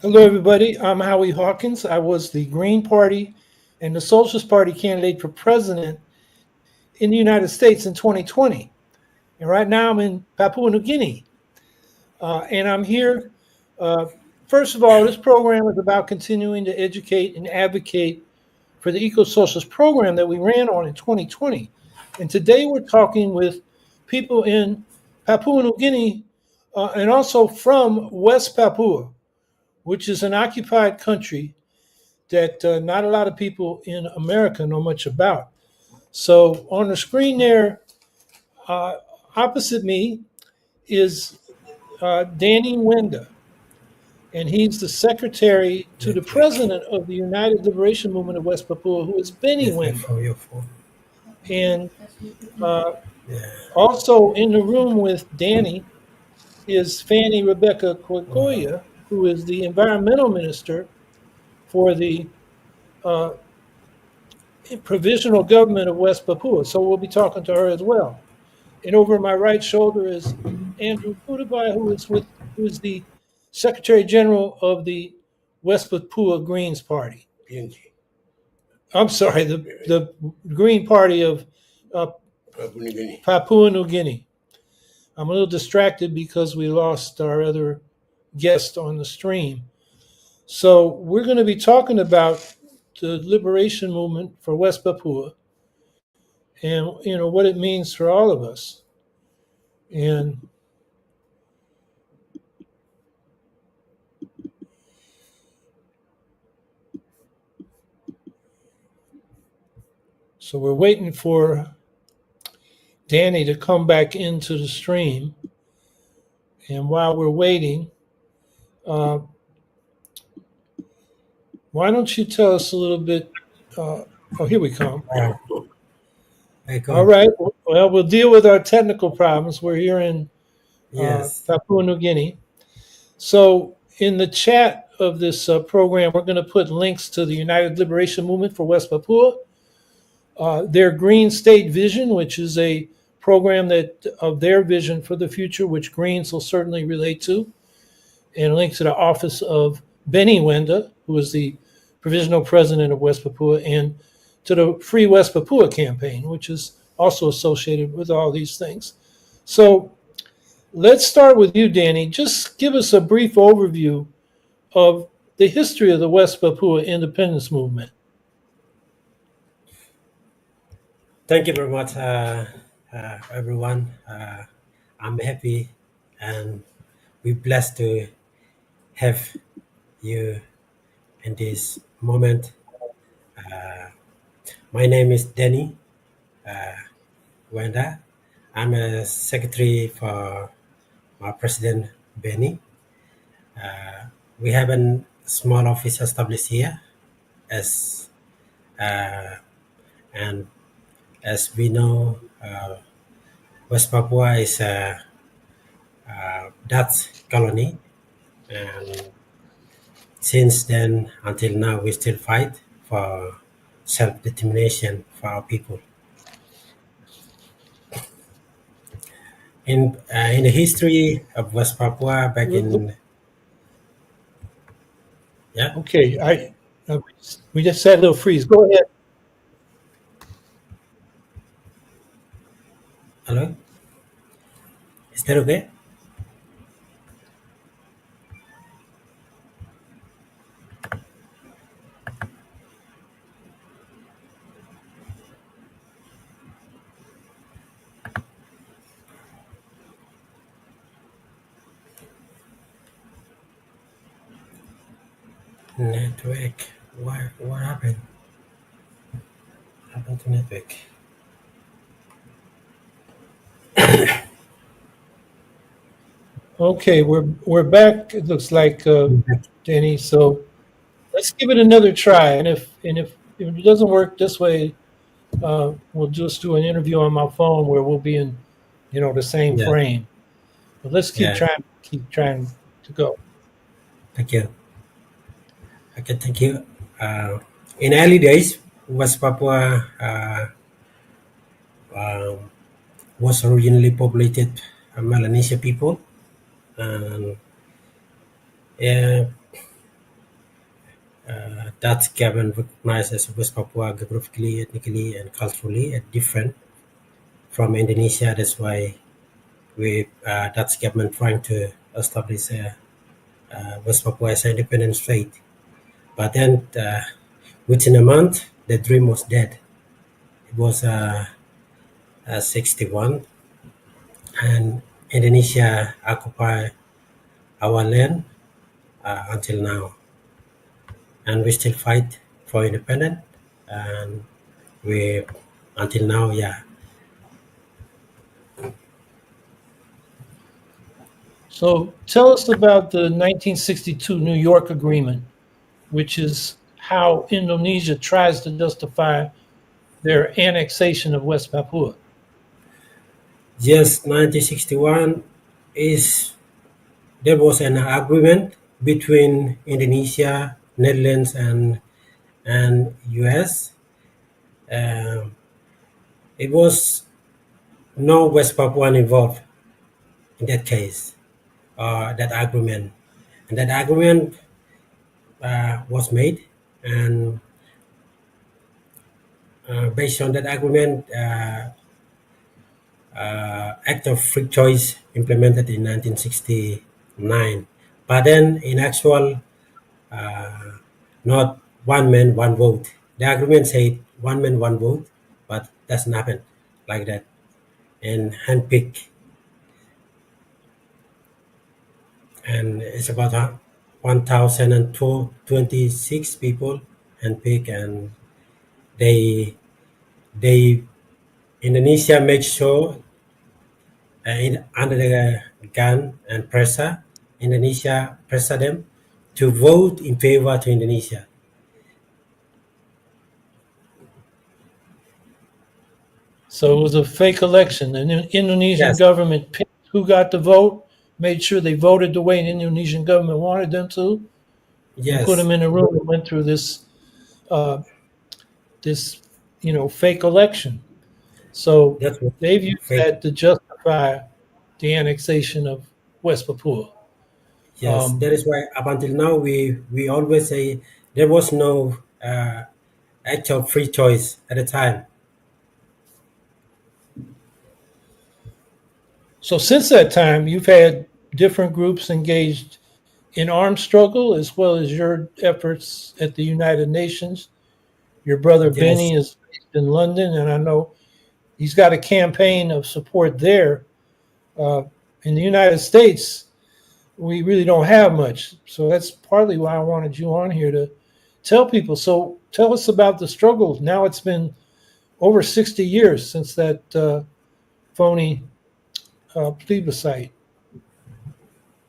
Hello, everybody. I'm Howie Hawkins. I was the Green Party and the Socialist Party candidate for president in the United States in 2020. And right now I'm in Papua New Guinea. And I'm here. Uh, First of all, this program is about continuing to educate and advocate for the eco socialist program that we ran on in 2020. And today we're talking with people in Papua New Guinea and also from West Papua, which is an occupied country that not a lot of people in America know much about. So on the screen there, uh, opposite me is Danny Wenda, and he's the secretary to the Network. president of the United Liberation Movement of West Papua, who is Benny Network Wenda. from your phone. And uh, Yeah. also in the room with Danny is Fanny Rebecca Wow. Koikoya, who is the environmental minister for the uh, provisional government of West Papua. So we'll be talking to her as well. And over my right shoulder is Andrew Pudabai, who is the Secretary General of the West Papua Greens Party. PNG. I'm sorry, the Green Party of uh, Papua New Guinea. Papua New Guinea. I'm a little distracted because we lost our other guest on the stream. So we're going to be talking about the liberation movement for West Papua and what it means for all of us. And so we're waiting for Danny to come back into the stream. And while we're waiting, uh, why don't you tell us a little bit? Oh, here we come. Wow. I All come. right. Well, we'll deal with our technical problems. We're here in Yes. Papua New Guinea. So in the chat of this program, we're going to put links to the United Liberation Movement for West Papua, their Green State Vision, which is a program that of their vision for the future, which Greens will certainly relate to, and a link to the office of Benny Wenda, who is the provisional president of West Papua, and to the Free West Papua campaign, which is also associated with all these things. So let's start with you, Danny. Just give us a brief overview of the history of the West Papua independence movement. Thank you very much, everyone. I'm happy and we're blessed to have you in this moment. My name is Danny Wenda. I'm a secretary for my president, Benny. We have a small office established here as and as we know, West Papua is a Dutch colony, and since then until now, we still fight for self-determination for our people. In the history of West Papua, back in Okay, we just had a little freeze. Go ahead. hello, is that okay? Network. What happened? What happened to network? Okay, we're back. It looks like Danny. So let's give it another try. And if it doesn't work this way, we'll just do an interview on my phone where we'll be in the same Yeah, frame. But let's yeah. keep trying to go. Thank you. Okay, thank you. In early days, West Papua um, was originally populated Melanesia people. And yeah, that government recognized as West Papua geographically, ethnically, and culturally different from Indonesia. That's why Dutch government trying to establish West Papua as an independent state. But then within a month, the dream was dead. It was 61, and Indonesia occupied our land until now, and we still fight for independence. And we until now, yeah. So tell us about the 1962 New York Agreement, which is how Indonesia tries to justify their annexation of West Papua. Yes, 1961 is there was an agreement between Indonesia, Netherlands, and US. Um, it was no West Papuan involved in that case, that agreement. And that agreement was made, and based on that agreement, Act of Free Choice implemented in 1969. But then, in actual, not one man, one vote. The agreement said one man, one vote, but doesn't happen like that. And handpick, and it's about 1,026 people handpick, and they Indonesia makes sure under the gun and pressure, Indonesia pressure them to vote in favor to Indonesia. So it was a fake election. The Indonesian Yes, government picked who got the vote, made sure they voted the way the Indonesian government wanted them to, and put yes, them in a room and went through uh, this fake election. So that's what they've used fake. that to justify the annexation of West Papua. Yes, Um, that is why up until now we always say there was no actual free choice at the time. so since that time, you've had different groups engaged in armed struggle as well as your efforts at the United Nations. Your brother Yes, Benny is based in London, and I know he's got a campaign of support there. Uh, in the United States, we really don't have much. So that's partly why I wanted you on here to tell people. So tell us about the struggle. Now it's been over 60 years since that phony plebiscite.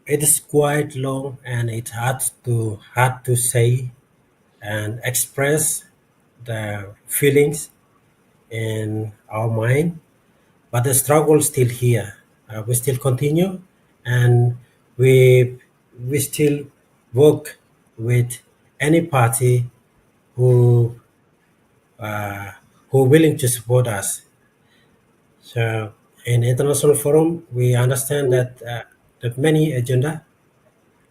it is quite long and it's hard to say and express the feelings in our mind, but the struggle is still here. We still continue, and we we still work with any party who uh, who are willing to support us. So in international forum, we understand that many agenda,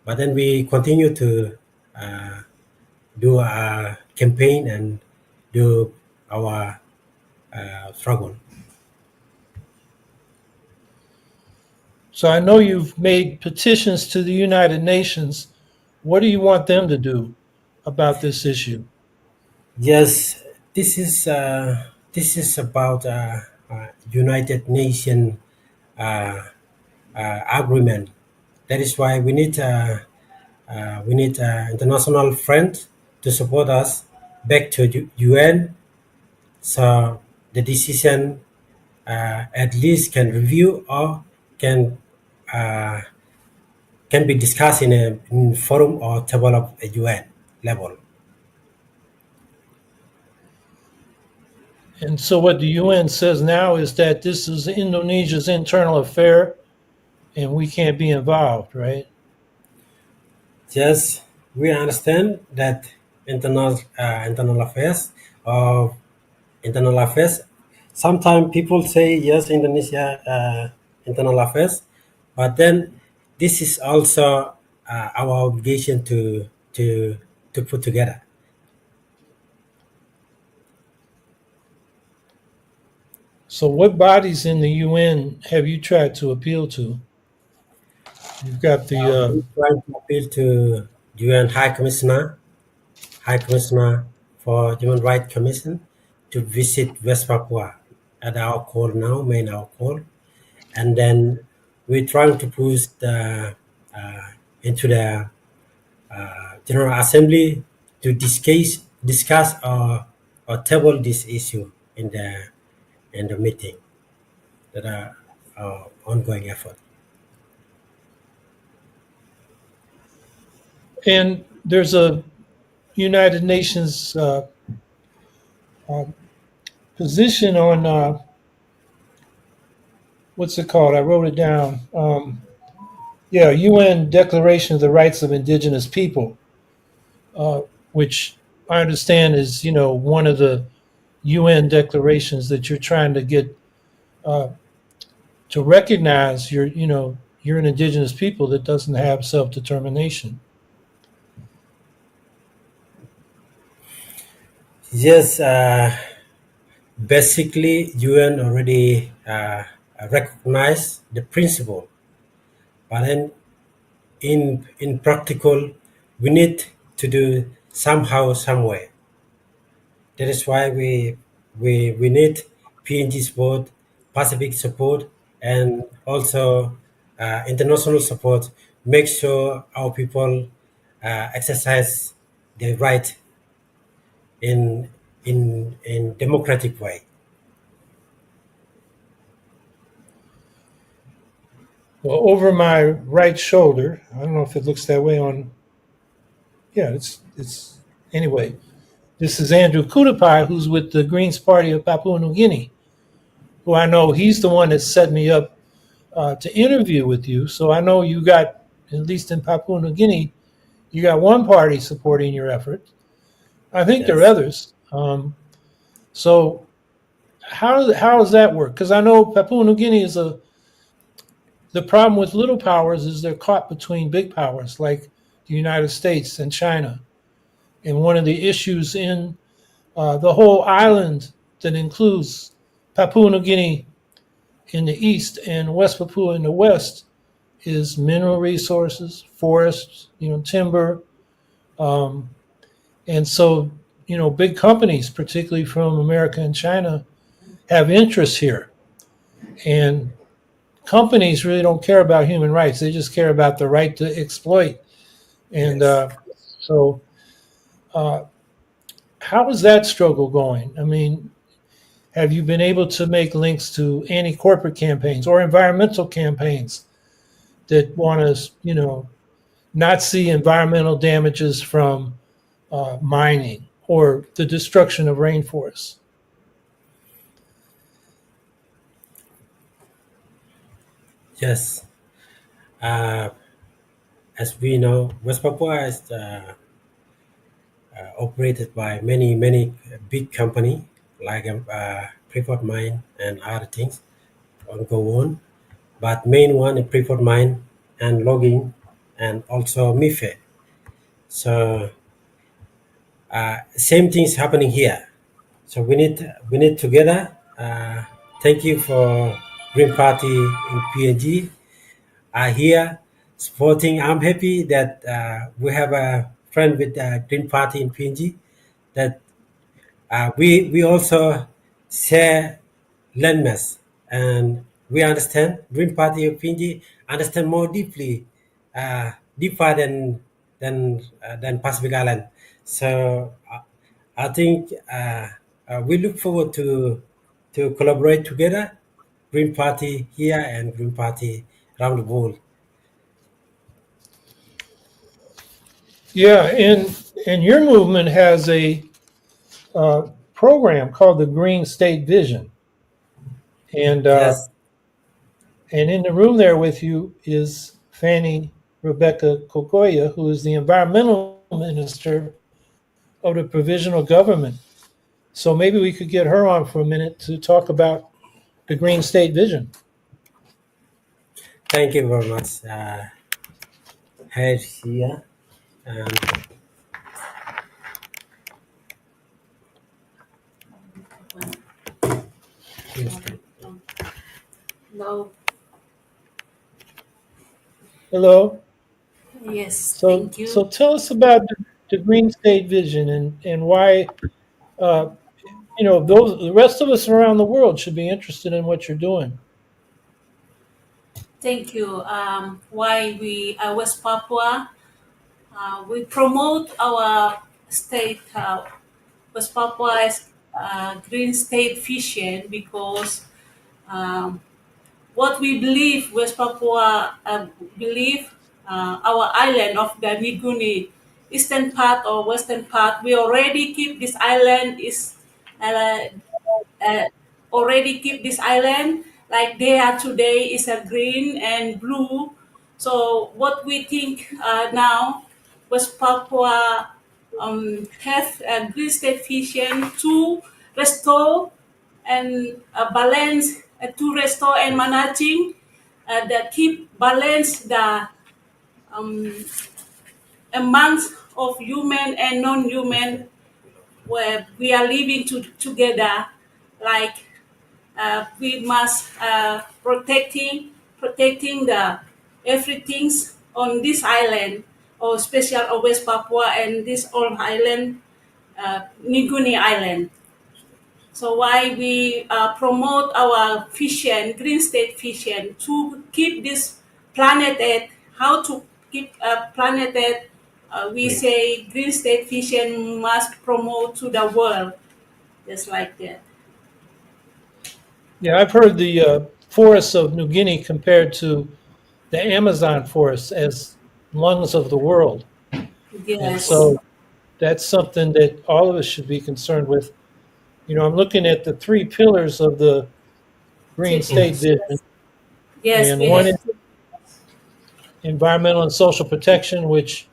but then we continue to uh, do our campaign and do our struggle. So I know you've made petitions to the United Nations. What do you want them to do about this issue? Yes, this is about United Nation uh, agreement. That is why we need international friends to support us back to UN, so the decision at least can review or can uh, can be discussed in forum or table of a UN level. And so what the UN says now is that this is Indonesia's internal affair and we can't be involved, right? Yes, we understand that internal affairs or internal affairs. Sometimes people say yes, Indonesia internal affairs, but then this is also our obligation to to put together. So, what bodies in the UN have you tried to appeal to? You've got the We trying to appeal to UN High Commissioner for Human Rights Commission to visit West Papua at our call now, main our call, and then we're trying to push uh, into the General Assembly to discuss or table this issue in the meeting that are ongoing effort. and there's a United Nations uh, position on what's it called? I wrote it down. Yeah, UN Declaration of the Rights of Indigenous People, uh, which I understand is one of the UN declarations that you're trying to get uh, to recognize you're an indigenous people that doesn't have self determination. Yes, basically UN already recognized the principle, but then in practical, we need to do somehow, some way. That is why we need PNG support, Pacific support, and also international support. Make sure our people exercise their right in in democratic way. Well, over my right shoulder, I don't know if it looks that way on. Yeah, it's anyway. This is Andrew Kudapai, who's with the Greens Party of Papua New Guinea, who I know he's the one that set me up to interview with you. So I know you got, at least in Papua New Guinea, you got one party supporting your effort. I think there are Yes. others. So how does that work? Because I know Papua New Guinea is the problem with little powers is they're caught between big powers like the United States and China. And one of the issues in the whole island that includes Papua New Guinea in the east and West Papua in the west is mineral resources, forests, timber, um, and so big companies, particularly from America and China, have interests here. And companies really don't care about human rights; they just care about the right to exploit. And Yes. so, uh, how is that struggle going? I mean, have you been able to make links to anti-corporate campaigns or environmental campaigns that want to, not see environmental damages from mining or the destruction of rainforests? Yes. Uh, as we know, West Papua is operated by many big company like Freeport Mine and other things go on. But main one is Freeport Mine and logging and also MIFE. So same things happening here. So we need together. Thank you for Green Party in PNG are here supporting. I'm happy that we have a friend with the Green Party in PNG that we also share landmass and we understand Green Party of PNG understand more deeply, deeper than Pacific Island. So I think we look forward to collaborate together, Green Party here and Green Party around the world. Yeah, and your movement has a program called the Green State Vision, and Yes, and in the room there with you is Fanny Rebecca Kokoya, who is the environmental minister of the provisional government. So maybe we could get her on for a minute to talk about the Green State Vision. thank you very much. Head here and Houston. Hello. Hello. Yes, So, thank you. so tell us about the Green State Vision and why uh, those the rest of us around the world should be interested in what you're doing. Thank you. Why we West Papua, we promote our state, West Papua's green state vision because um, what we believe, West Papua believe, our island of the New Guinea, eastern part or western part, we already keep this island is uh, uh, already keep this island like they are today is a green and blue. So what we think now, West Papua have a green state vision to restore and balance, to restore and managing the keep balance the um, amongst of human and non-human where we are living together like we must protecting the everything's on this island or special of West Papua and this old island, New Guinea Island. So why we promote our vision, green state vision, to keep this planet Earth. How to keep planet Earth? We Clean. say green state vision must promote to the world, just like that. Yeah, I've heard the forests of New Guinea compared to the Amazon forests as lungs of the world, and Yes, so that's something that all of us should be concerned with. I'm looking at the three pillars of the Green State Yes. Vision, yes, and we one have. is environmental and social protection, which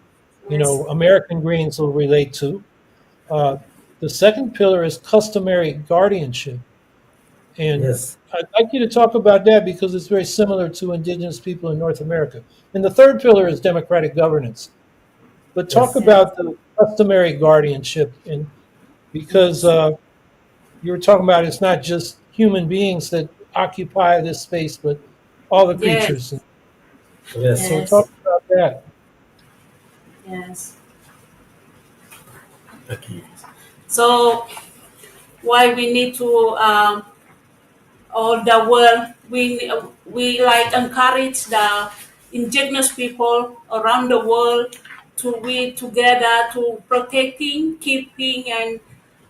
Yes, American Greens will relate to. Uh, the second pillar is customary guardianship, and Yes. I'd like you to talk about that because it's very similar to indigenous people in North America. And the third pillar is democratic governance. But talk Yes. yes, about the customary guardianship, and because yes, you were talking about it's not just human beings that occupy this space, but all the yes, creatures. Yes. So talk yes, about that. yes. Okay. So why we need to all the world we like encourage the indigenous people around the world to be together to protecting, keeping and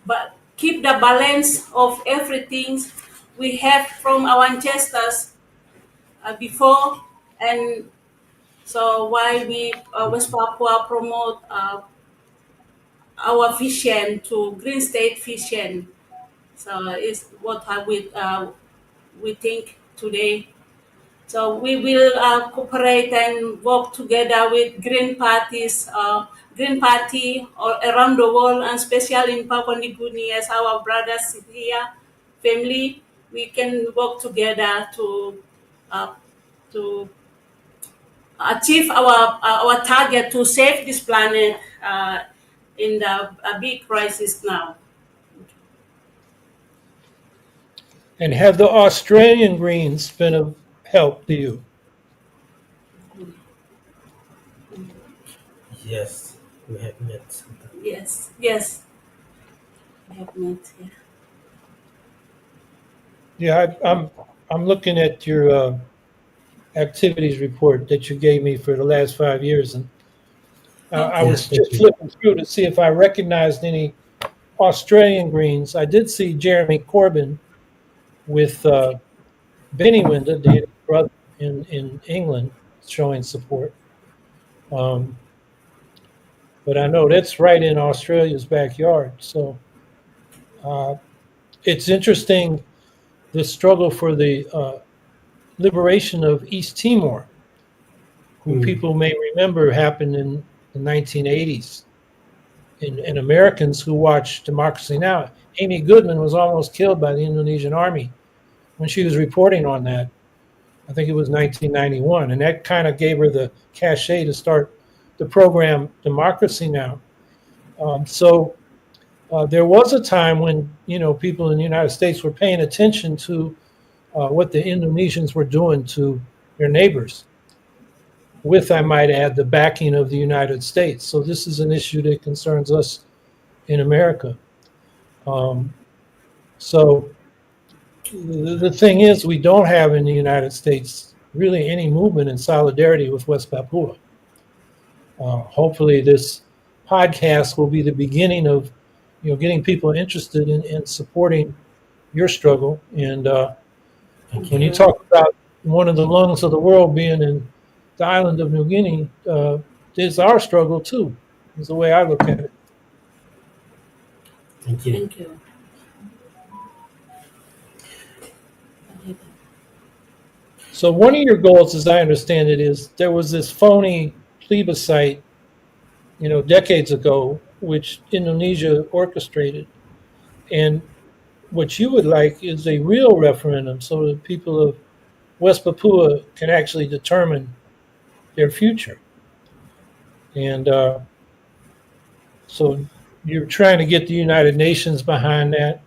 but keep the balance of everything we have from our ancestors before and so why we West Papua promote our vision to green state vision. So is what we think today. So we will cooperate and work together with Green Party or around the world, and especially in Papua New Guinea as our brothers here, family. We can work together uh, to achieve our target to save this planet in the big crisis now. And have the Australian Greens been of help to you? Yes. We have met something. Yes, yes, I have met. Yeah. Yeah, I'm looking at your activities report that you gave me for the last 5 years, and I Okay. Yes. was Thank just you. flipping through to see if I recognized any Australian Greens. I did see Jeremy Corbyn with Benny Wenda, Danny's brother in England, showing support. Um, but I know that's right in Australia's backyard. So uh, it's interesting the struggle for the liberation of East Timor, who Mm. people may remember happened in the 1980s. And Americans who watch Democracy Now, Amy Goodman was almost killed by the Indonesian army when she was reporting on that. I think it was 1991, and that kind of gave her the cachet to start the program Democracy Now. So there was a time when people in the United States were paying attention to what the Indonesians were doing to their neighbors, with, I might add, the backing of the United States. So this is an issue that concerns us in America. Um, so the thing is, we don't have in the United States really any movement in solidarity with West Papua. Hopefully, this podcast will be the beginning of, getting people interested in supporting your struggle. And Thank when you. you talk about one of the lungs of the world being in the island of New Guinea, it's our struggle too. Is the way I look at it. Thank you. Thank you. So one of your goals, as I understand it, is there was this phony plebiscite, decades ago, which Indonesia orchestrated, and what you would like is a real referendum, so that people of West Papua can actually determine their future. And so you're trying to get the United Nations behind that.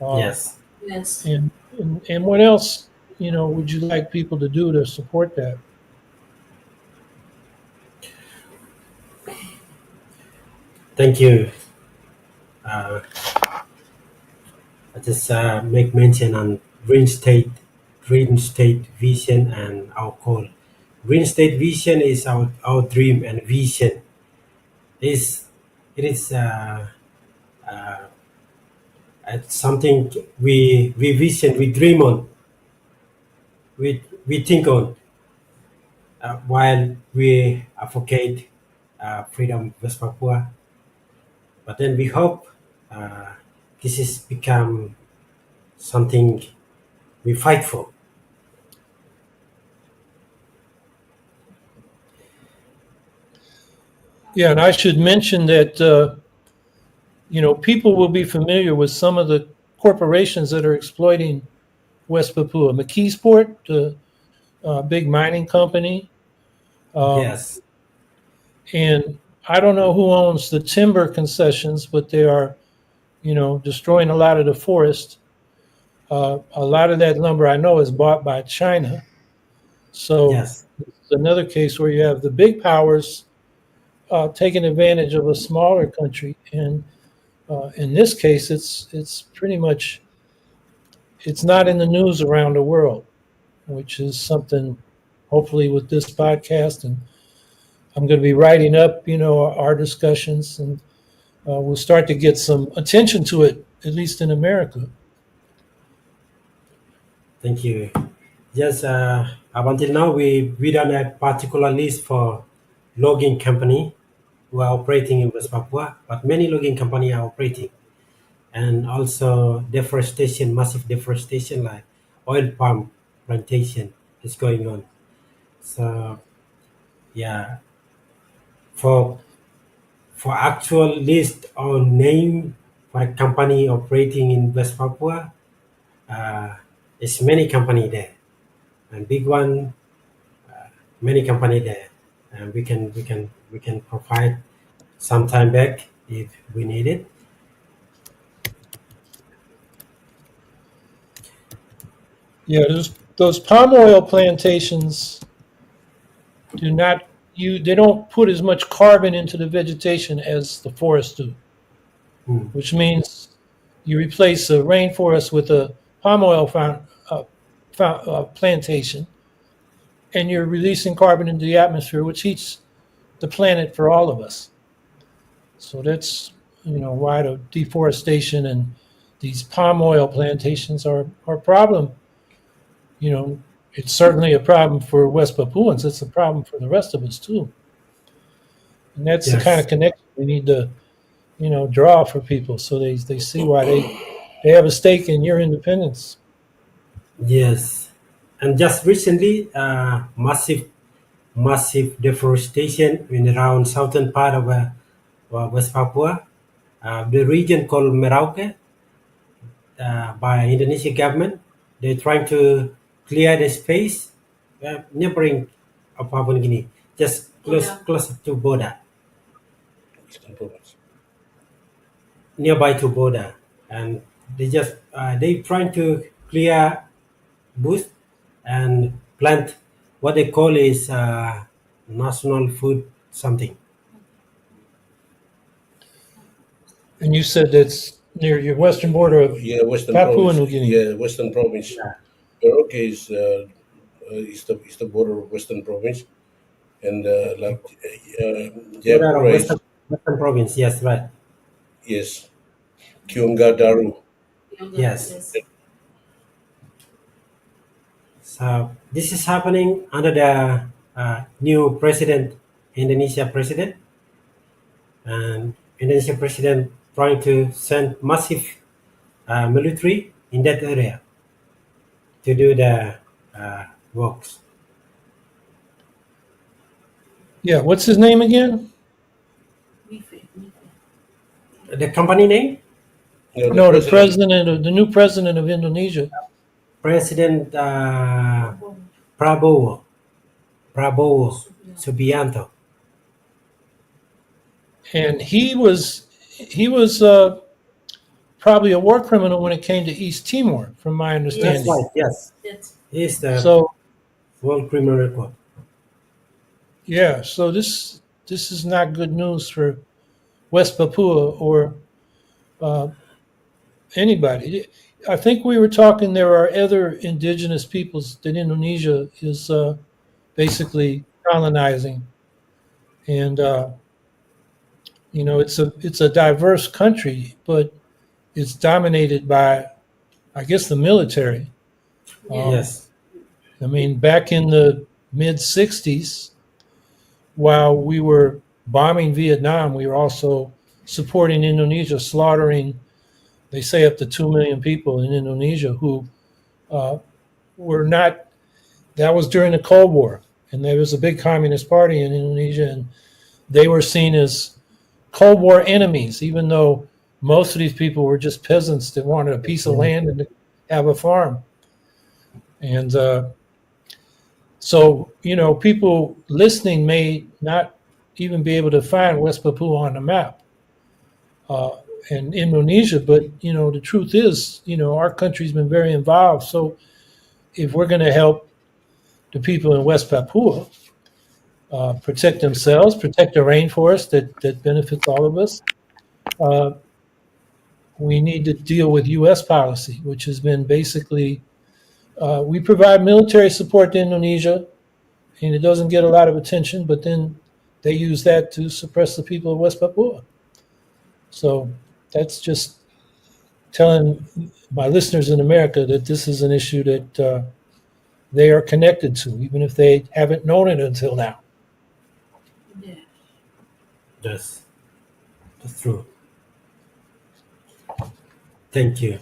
Uh, Yes. Yes. and what else, would you like people to do to support that? Thank you. I just make mention on green state vision and our call. Green state vision is our dream and vision. Is it is it's something we vision, we dream on, we think on, while we advocate freedom West Papua. But then we hope uh, this is become something we fight for. Yeah, and I should mention that people will be familiar with some of the corporations that are exploiting West Papua. McKeesport, the big mining company, um, Yes, and I don't know who owns the timber concessions, but they are, destroying a lot of the forest. A lot of that lumber I know is bought by China. So yes, this is another case where you have the big powers taking advantage of a smaller country, and in this case, it's pretty much it's not in the news around the world, which is something. Hopefully, with this podcast, and I'm going to be writing up, our discussions, and we'll start to get some attention to it, at least in America. thank you. Yes, up until now we don't have particular list for logging company who are operating in West Papua, but many logging company are operating, and also deforestation, massive deforestation like oil palm plantation is going on. So yeah, for actual list or name for a company operating in West Papua, uh, it's many company there, and big one, many company there, and we can provide some time back if we need it. Yeah, those palm oil plantations do not they don't put as much carbon into the vegetation as the forests do, Hmm. which means you replace a rainforest with a palm oil plantation, and you're releasing carbon into the atmosphere, which heats the planet for all of us. So that's why the deforestation and these palm oil plantations are a problem. You know, it's certainly a problem for West Papuans. It's a problem for the rest of us too. And that's the kind Yes, of connection we need to draw for people, so they see why they have a stake in your independence. yes, and just recently, massive deforestation in around southern part of West Papua, the region called Merauke, by Indonesian government. They're trying to clear the space neighboring Papua New Guinea, just Buddha. close to border, nearby to border, and they trying to clear booth and plant what they call is national food something. And you said that's near your western border of Yeah, Western Papua Province. New Guinea. Yeah, Western Province. Yeah. Merauke is the border of Western Province, and like Border of Jayapura is Western province. Yes, right. yes, Kyunga Daru. Yes. So this is happening under the new president, Indonesia president, and Indonesia president trying to send massive military in that area to do the works. Yeah, what's his name again? The company name, No, the new president of Indonesia. President Prabowo Subianto. And he was probably a war criminal when it came to East Timor, from my That's understanding. right. Yes, he's the So world criminal record. yeah, so this is not good news for West Papua or anybody. I think we were talking. There are other indigenous peoples that Indonesia is basically colonizing, and it's a diverse country, but it's dominated by, I guess, the military. Yes. I mean, back in the mid '60s, while we were bombing Vietnam, we were also supporting Indonesia, slaughtering, they say, up to 2 million people in Indonesia who were not. That was during the Cold War, and there was a big communist party in Indonesia, and they were seen as Cold War enemies, even though most of these people were just peasants that wanted a piece of land and to have a farm. And so, people listening may not even be able to find West Papua on the map and Indonesia, but, the truth is, our country's been very involved. So if we're going to help the people in West Papua protect themselves, protect the rainforest that benefits all of us, we need to deal with U.S. policy, which has been basically, we provide military support to Indonesia, and it doesn't get a lot of attention, but then they use that to suppress the people of West Papua. So that's just telling my listeners in America that this is an issue that they are connected to, even if they haven't known it until now. That's true. Thank you.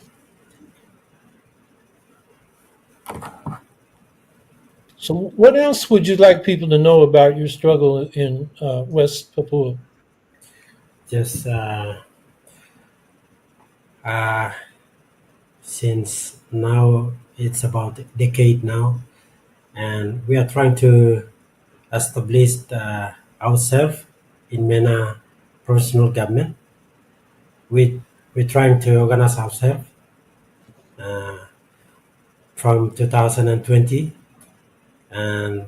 So what else would you like people to know about your struggle in West Papua? Just since now it's about a decade now, and we are trying to establish ourselves in MENA professional government. We're trying to organize ourselves from 2020, and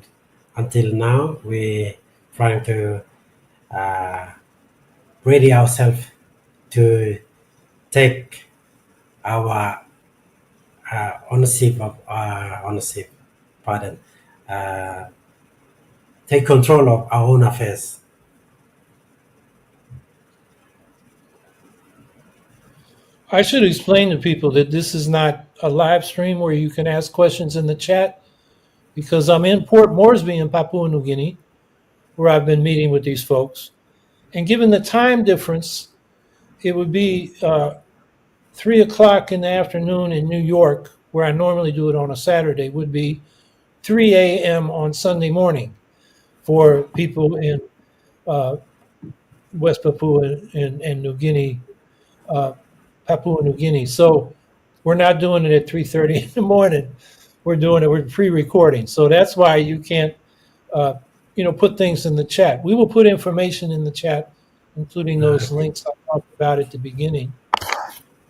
until now we're trying to ready ourselves to take our ownership of take control of our own affairs. I should explain to people that this is not a live stream where you can ask questions in the chat, because I'm in Port Moresby in Papua New Guinea, where I've been meeting with these folks. And given the time difference, it would be 3 o'clock in the afternoon in New York, where I normally do it on a Saturday, would be 3 a.m. on Sunday morning for people in West Papua and New Guinea, Papua New Guinea. So we're not doing it at 3:30 in the morning. We're pre-recording. So that's why you can't, put things in the chat. We will put information in the chat, including those links I talked about at the beginning.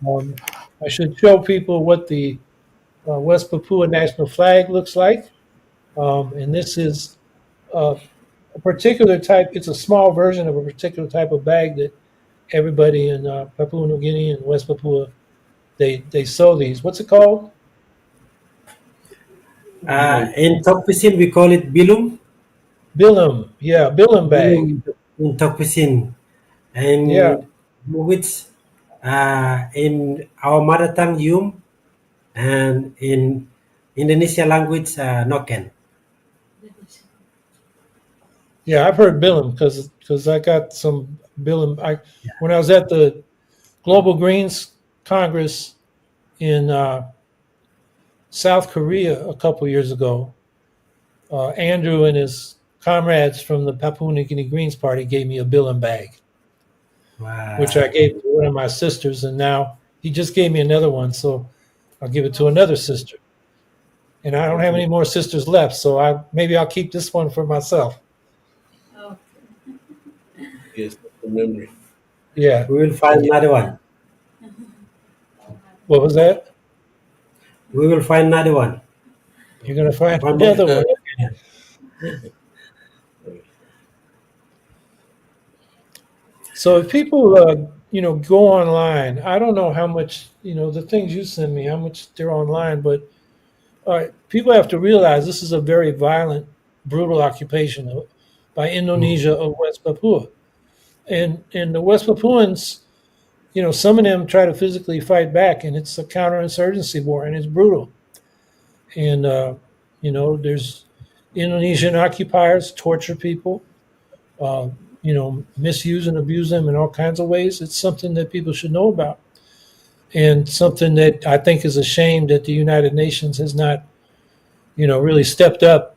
I should show people what the West Papua national flag looks like. And this is a particular type. It's a small version of a particular type of bag that everybody in Papua New Guinea and West Papua they sew these. What's it called? In Tokpisin, we call it bilum. Bilim. Yeah, bilim bag. Bilum in Tokpisin. Yeah, And which in our mother tongue, yum, and in Indonesia language, noken. yeah. I've heard bilim because I got some bilim. When I was at the Global Greens Congress in South Korea a couple years ago, Andrew and his comrades from the Papua New Guinea Greens Party gave me a bilim bag, which I Wow. gave to one of my sisters, and now he just gave me another one, so I'll give it to another sister. And I don't have any more sisters left, so maybe I'll keep this one for myself. Oh, Yes, the memory. Yeah. We will find another one. What was that? We will find another one. You're gonna find One more. another one. So if people, go online, I don't know how much, the things you send me, how much they're online, but people have to realize this is a very violent, brutal occupation by Indonesia of West Papua, and the West Papuans, some of them try to physically fight back, and it's a counterinsurgency war, and it's brutal. And there's Indonesian occupiers torture people. Misuse and abuse them in all kinds of ways. It's something that people should know about, and something that I think is a shame that the United Nations has not, really stepped up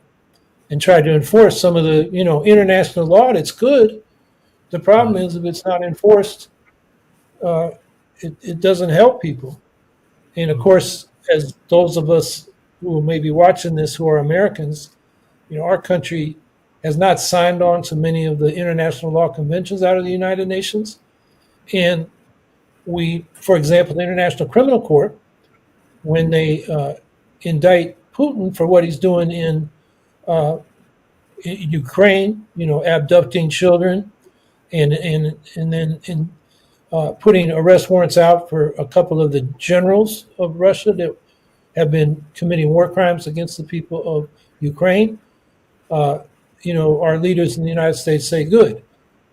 and tried to enforce some of the, international law. That's good. The problem is if it's not enforced, it doesn't help people. And of course, as those of us who may be watching this who are Americans, our country has not signed on to many of the international law conventions out of the United Nations. And we, for example, the International Criminal Court, when they indict Putin for what he's doing in Ukraine, abducting children and then putting arrest warrants out for a couple of the generals of Russia that have been committing war crimes against the people of Ukraine. Our leaders in the United States say good.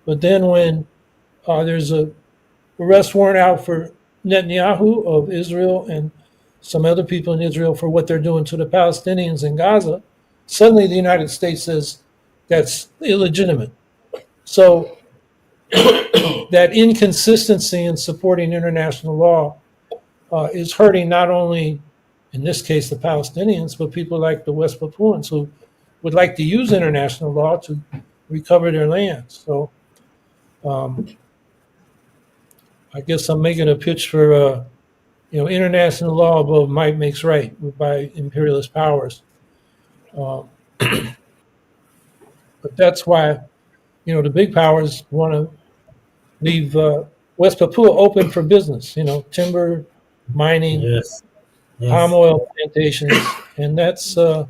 But then when there's a arrest warrant out for Netanyahu of Israel and some other people in Israel for what they're doing to the Palestinians in Gaza, suddenly the United States says that's illegitimate. So that inconsistency in supporting international law is hurting not only, in this case, the Palestinians, but people like the West Papuans who would like to use international law to recover their land. So I guess I'm making a pitch for, international law above might makes right by imperialist powers. But that's why, the big powers want to leave West Papua open for business, timber, mining, Yes. palm Yes. oil plantations. And that's, I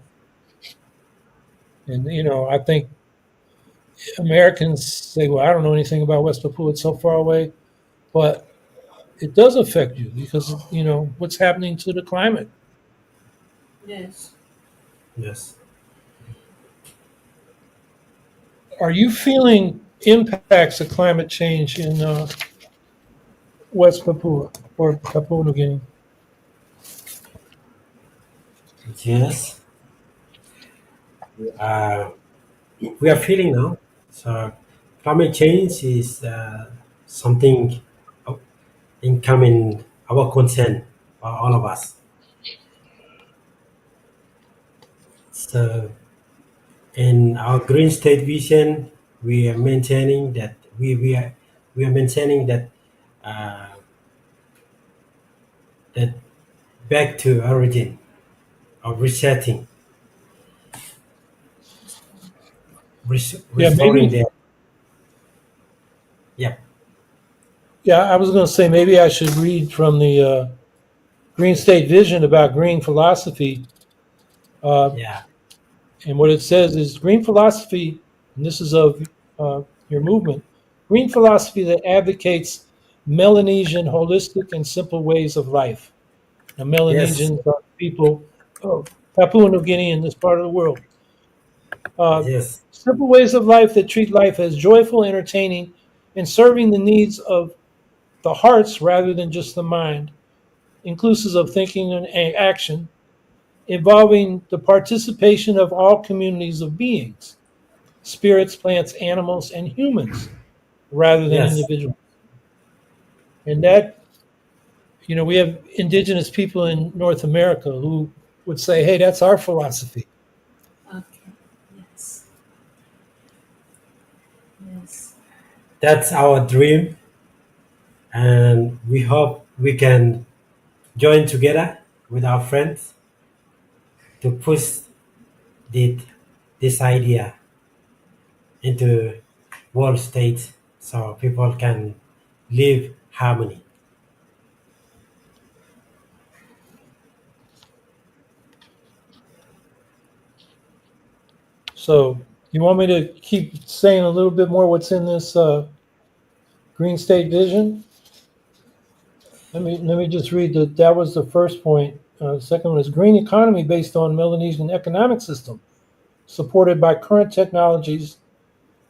think Americans say, well, I don't know anything about West Papua, it's so far away. But it does affect you because, what's happening to the climate. yes. Yes. Are you feeling impacts of climate change in West Papua or Papua New Guinea? Yes. We are feeling now. So climate change is something incoming our concern for all of us. So in our green state vision, we are maintaining that we are maintaining that that back to origin of resetting, Yeah, restoring maybe. the yeah. Yeah, I was going to say maybe I should read from the Green State Vision about green philosophy. Yeah. And what it says is green philosophy, and this is of your movement, green philosophy that advocates Melanesian holistic and simple ways of life. Now, Yes. Melanesians are people of Papua New Guinea in this part of the world. Yes. Simple ways of life that treat life as joyful, entertaining, and serving the needs of the hearts rather than just the mind, inclusive of thinking and action, involving the participation of all communities of beings, spirits, plants, animals, and humans, rather than Yes. individuals. And that, we have indigenous people in North America who would say, hey, that's our philosophy. Okay. Yes. Yes. That's our dream, and we hope we can join together with our friends to push the, this idea into world state so people can live harmony. So you want me to keep saying a little bit more what's in this Green State Vision? Let me just read that was the first point. The second one is green economy based on Melanesian economic system, supported by current technologies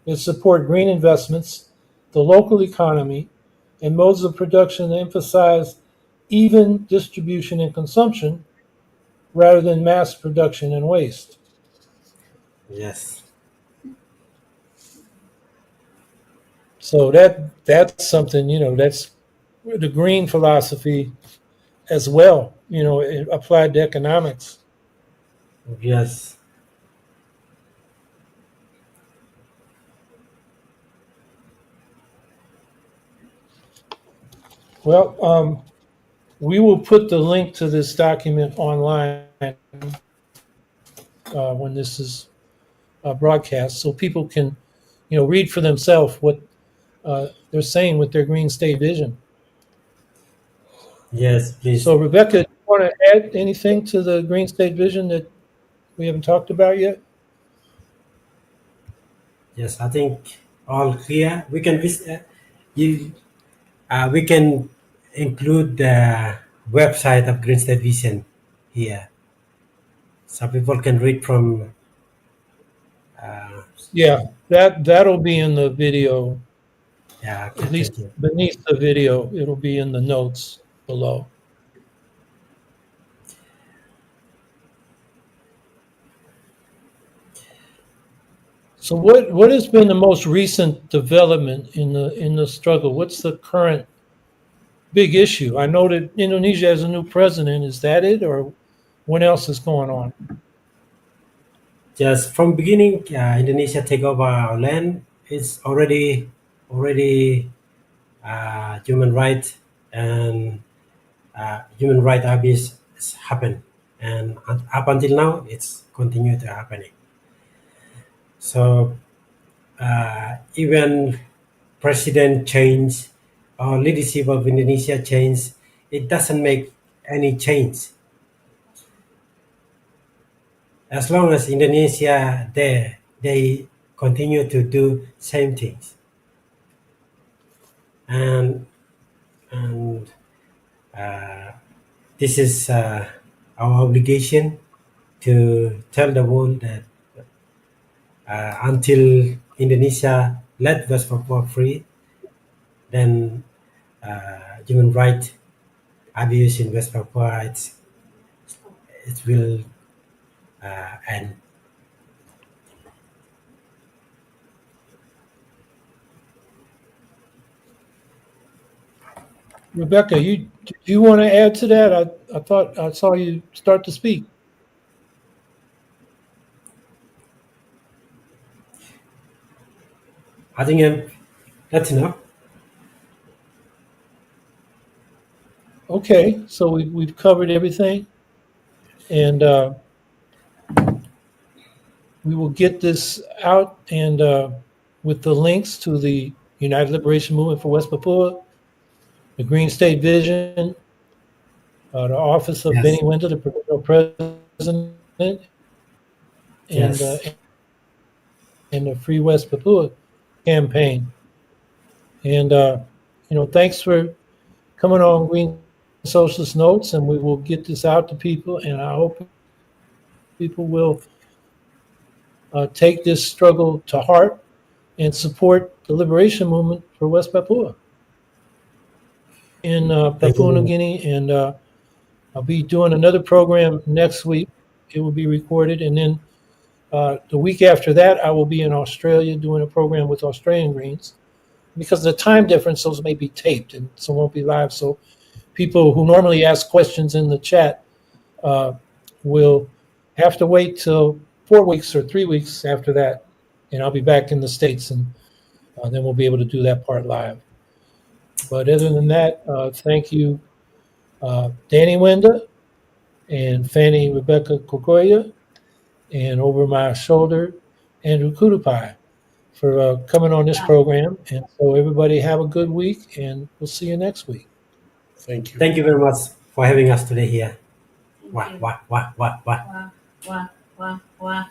that support green investments, the local economy, and modes of production that emphasize even distribution and consumption rather than mass production and waste. Yes. So that's something, that's the green philosophy as well, applied to economics. Yes. Well, we will put the link to this document online when this is broadcast, so people can, read for themselves what they're saying with their Green State Vision. Yes, please. So, Rebecca, do you want to add anything to the Green State Vision that we haven't talked about yet? Yes, I think all clear. We can you, we can include the website of Green State Vision here, so people can read from. Uh, Yeah, that'll be in the video, yeah. Okay. at least Thank you. beneath the video. It'll be in the notes below. So, what has been the most recent development in the struggle? What's the current big issue? I know that Indonesia has a new president. Is that it, or what else is going on? Just from beginning, Indonesia take over our land. It's already human right and human right abuse has happened, and up until now, it's continued to happening. So even president change or leadership of Indonesia change, it doesn't make any change as long as Indonesia there, they continue to do same things, and and uh, this is our obligation to tell the world that until Indonesia let West Papua free, then human right abuse in West Papua it will end. Rebecca, do you want to add to that? I thought I saw you start to speak. I think that's enough. Okay, so we've covered everything, and we will get this out and with the links to the United Liberation Movement for West Papua, the Green State Vision, the office of Yes. Danny Wenda, the provisional president, and Yes. and the Free West Papua campaign. And thanks for coming on Green Socialist Notes, and we will get this out to people. And I hope people will take this struggle to heart and support the liberation movement for West Papua in Thank you Papua very New much. Guinea. And I'll be doing another program next week. It will be recorded, and then the week after that, I will be in Australia doing a program with Australian Greens. Because of the time difference, those may be taped and so won't be live. So people who normally ask questions in the chat uh, will have to wait till 4 weeks or 3 weeks after that, and I'll be back in the States, and then we'll be able to do that part live. But other than that, thank you, Danny Wenda and Fanny Rebecca Kokoya, and over my shoulder, Andrew Kutupai, for coming on this Yeah. program. And so everybody have a good week, and we'll see you next week. Thank you. Thank you very much for having us today here. Thank Wah, you. wah, wah, wah, wah. Wah, wah, wah, wah.